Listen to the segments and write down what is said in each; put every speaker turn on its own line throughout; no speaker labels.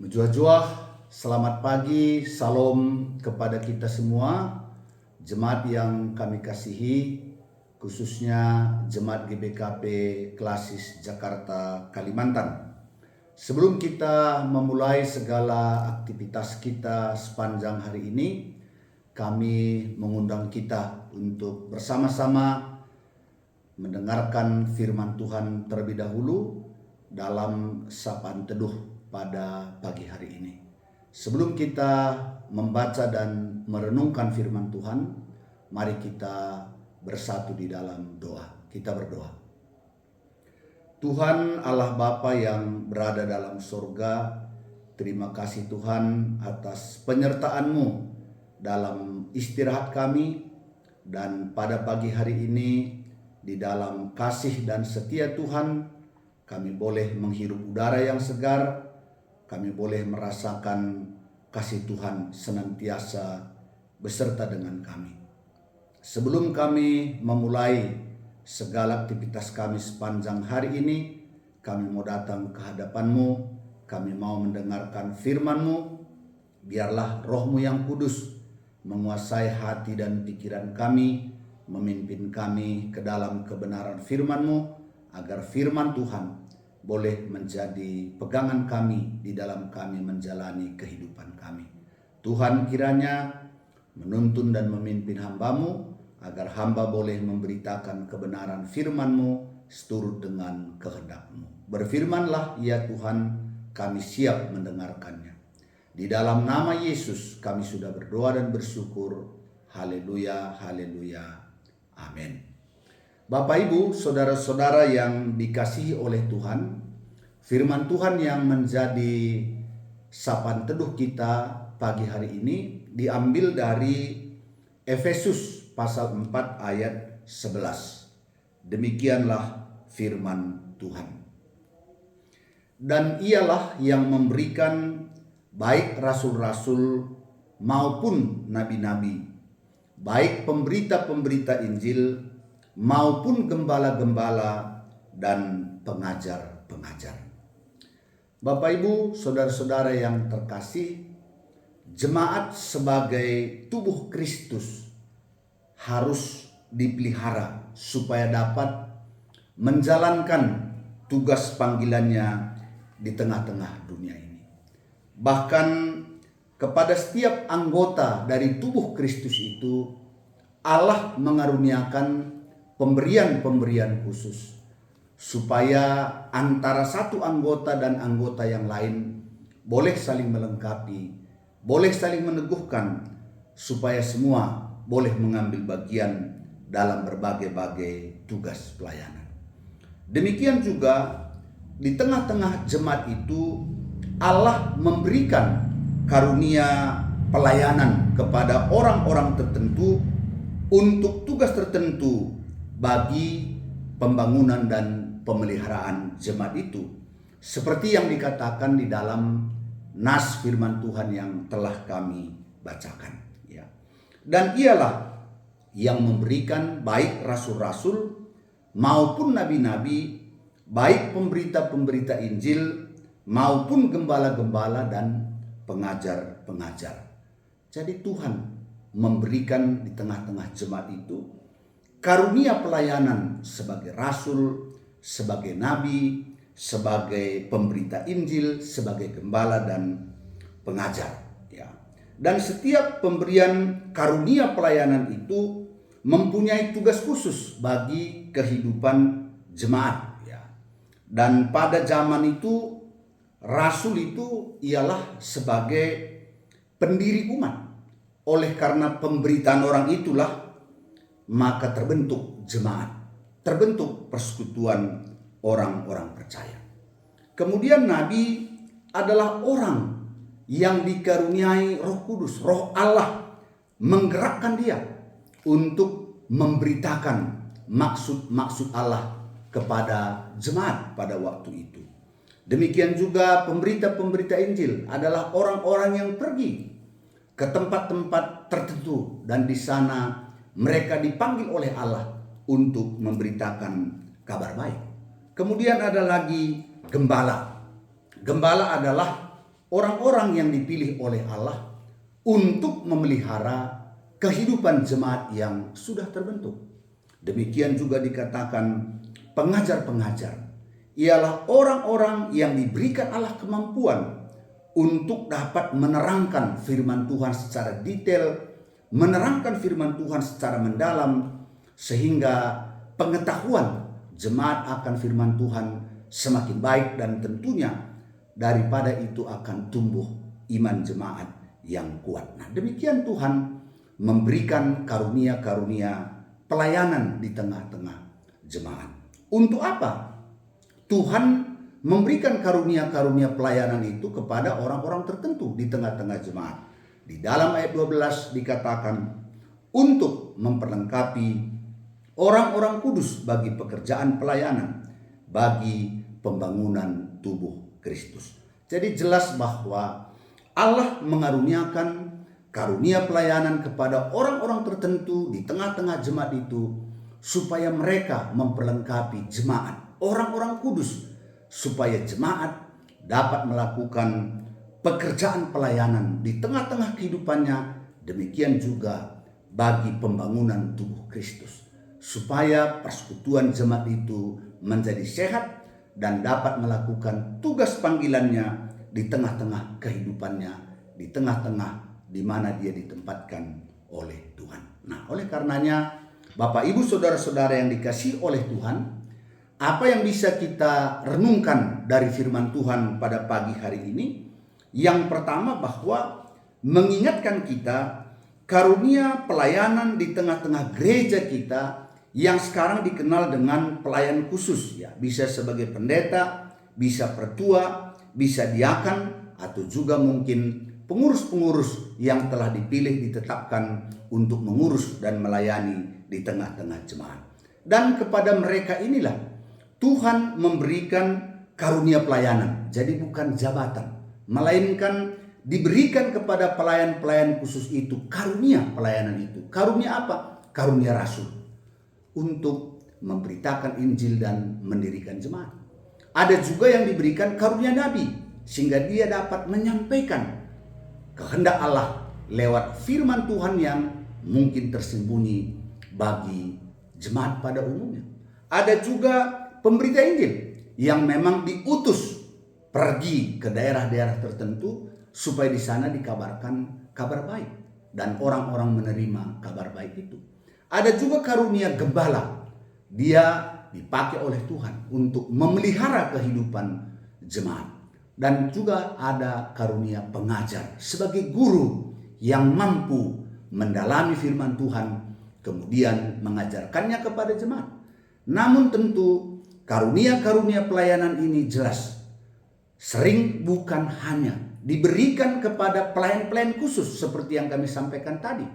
Menjuah-juah, selamat pagi, salam kepada kita semua, jemaat yang kami kasihi, khususnya jemaat GBKP Klasis Jakarta, Kalimantan. Sebelum kita memulai segala aktivitas kita sepanjang hari ini, kami mengundang kita untuk bersama-sama mendengarkan firman Tuhan terlebih dahulu dalam sapaan teduh pada pagi hari ini. Sebelum kita membaca dan merenungkan firman Tuhan, mari kita bersatu di dalam doa. Kita berdoa. Tuhan Allah Bapa yang berada dalam surga, terima kasih Tuhan atas penyertaan-Mu dalam istirahat kami, dan pada pagi hari ini di dalam kasih dan setia Tuhan, kami boleh menghirup udara yang segar, kami boleh merasakan kasih Tuhan senantiasa beserta dengan kami. Sebelum kami memulai segala aktivitas kami sepanjang hari ini, kami mau datang ke hadapan-Mu, kami mau mendengarkan firman-Mu. Biarlah Roh-Mu yang kudus menguasai hati dan pikiran kami, memimpin kami ke dalam kebenaran firman-Mu, agar firman Tuhan boleh menjadi pegangan kami di dalam kami menjalani kehidupan kami. Tuhan kiranya menuntun dan memimpin hamba-Mu, agar hamba boleh memberitakan kebenaran firman-Mu seturut dengan kehendak-Mu. Berfirmanlah ya Tuhan, kami siap mendengarkannya. Di dalam nama Yesus kami sudah berdoa dan bersyukur. Haleluya, haleluya, amin. Bapak Ibu, saudara-saudara yang dikasihi oleh Tuhan, firman Tuhan yang menjadi sapaan teduh kita pagi hari ini diambil dari Efesus pasal 4 ayat 11. Demikianlah firman Tuhan. Dan ialah yang memberikan baik rasul-rasul maupun nabi-nabi, baik pemberita-pemberita Injil maupun gembala-gembala dan pengajar-pengajar. Bapak Ibu, saudara-saudara yang terkasih, jemaat sebagai tubuh Kristus harus dipelihara supaya dapat menjalankan tugas panggilannya di tengah-tengah dunia ini. Bahkan kepada setiap anggota dari tubuh Kristus itu, Allah mengaruniakan pemberian-pemberian khusus supaya antara satu anggota dan anggota yang lain boleh saling melengkapi, boleh saling meneguhkan, supaya semua boleh mengambil bagian dalam berbagai-bagai tugas pelayanan. Demikian juga di tengah-tengah jemaat itu Allah memberikan karunia pelayanan kepada orang-orang tertentu untuk tugas tertentu bagi pembangunan dan pemeliharaan jemaat itu, seperti yang dikatakan di dalam nas firman Tuhan yang telah kami bacakan, ya. Dan ialah yang memberikan baik rasul-rasul maupun nabi-nabi, baik pemberita-pemberita Injil maupun gembala-gembala dan pengajar-pengajar. Jadi Tuhan memberikan di tengah-tengah jemaat itu karunia pelayanan sebagai rasul, sebagai nabi, sebagai pemberita Injil, sebagai gembala dan pengajar, ya. Dan setiap pemberian karunia pelayanan itu mempunyai tugas khusus bagi kehidupan jemaat, ya. Dan pada zaman itu rasul itu ialah sebagai pendiri umat. Oleh karena pemberitaan orang itulah maka terbentuk jemaat, terbentuk persekutuan orang-orang percaya. Kemudian nabi adalah orang yang dikaruniai Roh Kudus, Roh Allah menggerakkan dia untuk memberitakan maksud-maksud Allah kepada jemaat pada waktu itu. Demikian juga pemberita-pemberita Injil adalah orang-orang yang pergi ke tempat-tempat tertentu, dan di sana mereka dipanggil oleh Allah untuk memberitakan kabar baik. Kemudian ada lagi gembala. Gembala adalah orang-orang yang dipilih oleh Allah untuk memelihara kehidupan jemaat yang sudah terbentuk. Demikian juga dikatakan pengajar-pengajar ialah orang-orang yang diberikan Allah kemampuan untuk dapat menerangkan firman Tuhan secara detail, menerangkan firman Tuhan secara mendalam, sehingga pengetahuan jemaat akan firman Tuhan semakin baik, dan tentunya daripada itu akan tumbuh iman jemaat yang kuat. Nah, demikian Tuhan memberikan karunia-karunia pelayanan di tengah-tengah jemaat. Untuk apa Tuhan memberikan karunia-karunia pelayanan itu kepada orang-orang tertentu di tengah-tengah jemaat? Di dalam ayat 12 dikatakan untuk memperlengkapi orang-orang kudus bagi pekerjaan pelayanan, bagi pembangunan tubuh Kristus. Jadi jelas bahwa Allah mengaruniakan karunia pelayanan kepada orang-orang tertentu di tengah-tengah jemaat itu supaya mereka memperlengkapi jemaat, orang-orang kudus, supaya jemaat dapat melakukan pekerjaan pelayanan di tengah-tengah kehidupannya. Demikian juga bagi pembangunan tubuh Kristus, supaya persekutuan jemaat itu menjadi sehat dan dapat melakukan tugas panggilannya di tengah-tengah kehidupannya, di tengah-tengah di mana dia ditempatkan oleh Tuhan. Nah, oleh karenanya Bapak Ibu Saudara-saudara yang dikasihi oleh Tuhan, apa yang bisa kita renungkan dari firman Tuhan pada pagi hari ini? Yang pertama, bahwa mengingatkan kita karunia pelayanan di tengah-tengah gereja kita yang sekarang dikenal dengan pelayan khusus, ya, bisa sebagai pendeta, bisa pertua, bisa diakan, atau juga mungkin pengurus-pengurus yang telah dipilih ditetapkan untuk mengurus dan melayani di tengah-tengah jemaat. Dan kepada mereka inilah Tuhan memberikan karunia pelayanan. Jadi bukan jabatan, melainkan diberikan kepada pelayan-pelayan khusus itu karunia pelayanan itu. Karunia apa? Karunia rasul untuk memberitakan Injil dan mendirikan jemaat. Ada juga yang diberikan karunia nabi sehingga dia dapat menyampaikan kehendak Allah lewat firman Tuhan yang mungkin tersembunyi bagi jemaat pada umumnya. Ada juga pemberita Injil yang memang diutus pergi ke daerah-daerah tertentu supaya di sana dikabarkan kabar baik dan orang-orang menerima kabar baik itu. Ada juga karunia gembala. Dia dipakai oleh Tuhan untuk memelihara kehidupan jemaat. Dan juga ada karunia pengajar sebagai guru yang mampu mendalami firman Tuhan kemudian mengajarkannya kepada jemaat. Namun tentu karunia-karunia pelayanan ini jelas sering bukan hanya diberikan kepada pelayan-pelayan khusus seperti yang kami sampaikan tadi,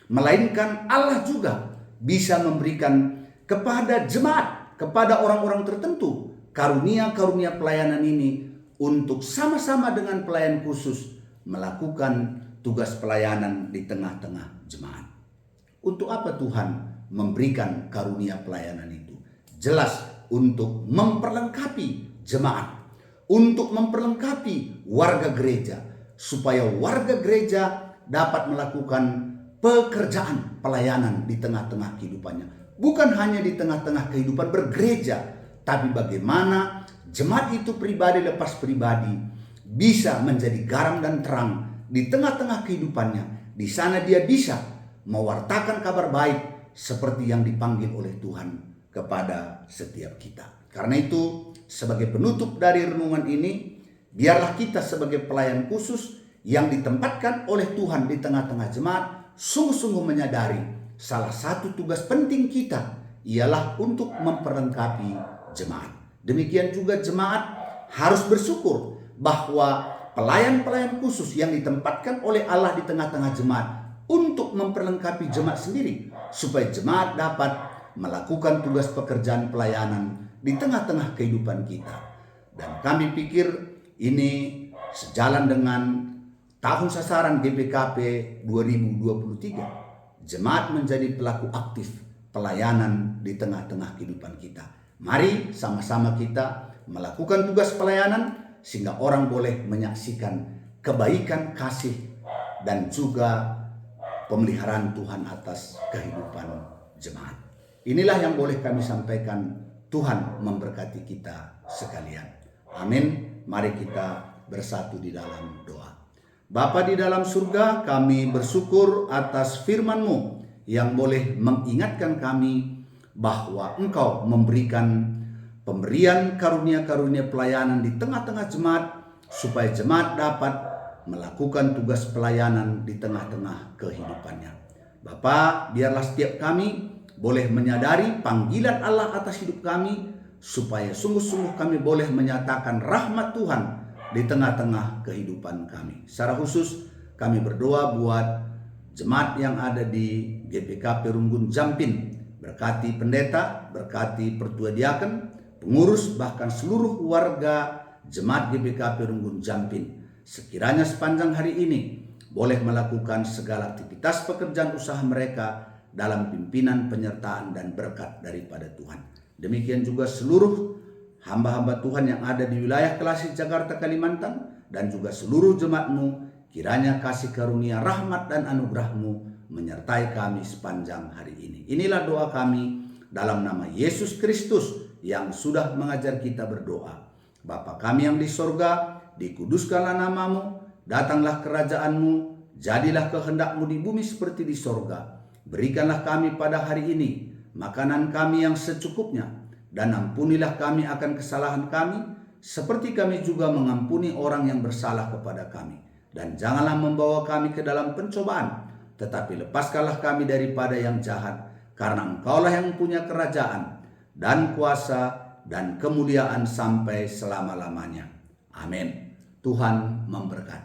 melainkan Allah juga bisa memberikan kepada jemaat, kepada orang-orang tertentu karunia-karunia pelayanan ini untuk sama-sama dengan pelayan khusus melakukan tugas pelayanan di tengah-tengah jemaat. Untuk apa Tuhan memberikan karunia pelayanan itu? Jelas untuk memperlengkapi jemaat, untuk memperlengkapi warga gereja, supaya warga gereja dapat melakukan pekerjaan pelayanan di tengah-tengah kehidupannya. Bukan hanya di tengah-tengah kehidupan bergereja, tapi bagaimana jemaat itu pribadi lepas pribadi bisa menjadi garam dan terang di tengah-tengah kehidupannya. Di sana dia bisa mewartakan kabar baik seperti yang dipanggil oleh Tuhan kepada setiap kita. Karena itu, sebagai penutup dari renungan ini, biarlah kita sebagai pelayan khusus yang ditempatkan oleh Tuhan di tengah-tengah jemaat sungguh-sungguh menyadari salah satu tugas penting kita ialah untuk memperlengkapi jemaat. Demikian juga jemaat harus bersyukur bahwa pelayan-pelayan khusus yang ditempatkan oleh Allah di tengah-tengah jemaat untuk memperlengkapi jemaat sendiri, supaya jemaat dapat melakukan tugas pekerjaan pelayanan di tengah-tengah kehidupan kita. Dan kami pikir ini sejalan dengan tahun sasaran GPKP 2023. Jemaat menjadi pelaku aktif pelayanan di tengah-tengah kehidupan kita. Mari sama-sama kita melakukan tugas pelayanan sehingga orang boleh menyaksikan kebaikan, kasih, dan juga pemeliharaan Tuhan atas kehidupan jemaat. Inilah yang boleh kami sampaikan. Tuhan memberkati kita sekalian. Amin. Mari kita bersatu di dalam doa. Bapa di dalam surga, kami bersyukur atas firman-Mu yang boleh mengingatkan kami bahwa Engkau memberikan pemberian karunia-karunia pelayanan di tengah-tengah jemaat, supaya jemaat dapat melakukan tugas pelayanan di tengah-tengah kehidupannya. Bapa, biarlah setiap kami boleh menyadari panggilan Allah atas hidup kami, supaya sungguh-sungguh kami boleh menyatakan rahmat Tuhan di tengah-tengah kehidupan kami. Secara khusus kami berdoa buat jemaat yang ada di GPKP Runggun Jampin. Berkati pendeta, berkati pertua diaken, pengurus, bahkan seluruh warga jemaat GPKP Runggun Jampin. Sekiranya sepanjang hari ini boleh melakukan segala aktivitas pekerjaan usaha mereka dalam pimpinan, penyertaan, dan berkat daripada Tuhan. Demikian juga seluruh hamba-hamba Tuhan yang ada di wilayah Klasik Jakarta, Kalimantan, dan juga seluruh jemaat-Mu, kiranya kasih karunia, rahmat, dan anugerah-Mu menyertai kami sepanjang hari ini. Inilah doa kami dalam nama Yesus Kristus yang sudah mengajar kita berdoa. Bapa kami yang di sorga, dikuduskanlah nama-Mu, datanglah kerajaan-Mu, jadilah kehendak-Mu di bumi seperti di sorga. Berikanlah kami pada hari ini makanan kami yang secukupnya, dan ampunilah kami akan kesalahan kami, seperti kami juga mengampuni orang yang bersalah kepada kami. Dan janganlah membawa kami ke dalam pencobaan, tetapi lepaskanlah kami daripada yang jahat, karena Engkaulah yang punya kerajaan dan kuasa dan kemuliaan sampai selama-lamanya. Amin. Tuhan memberkati.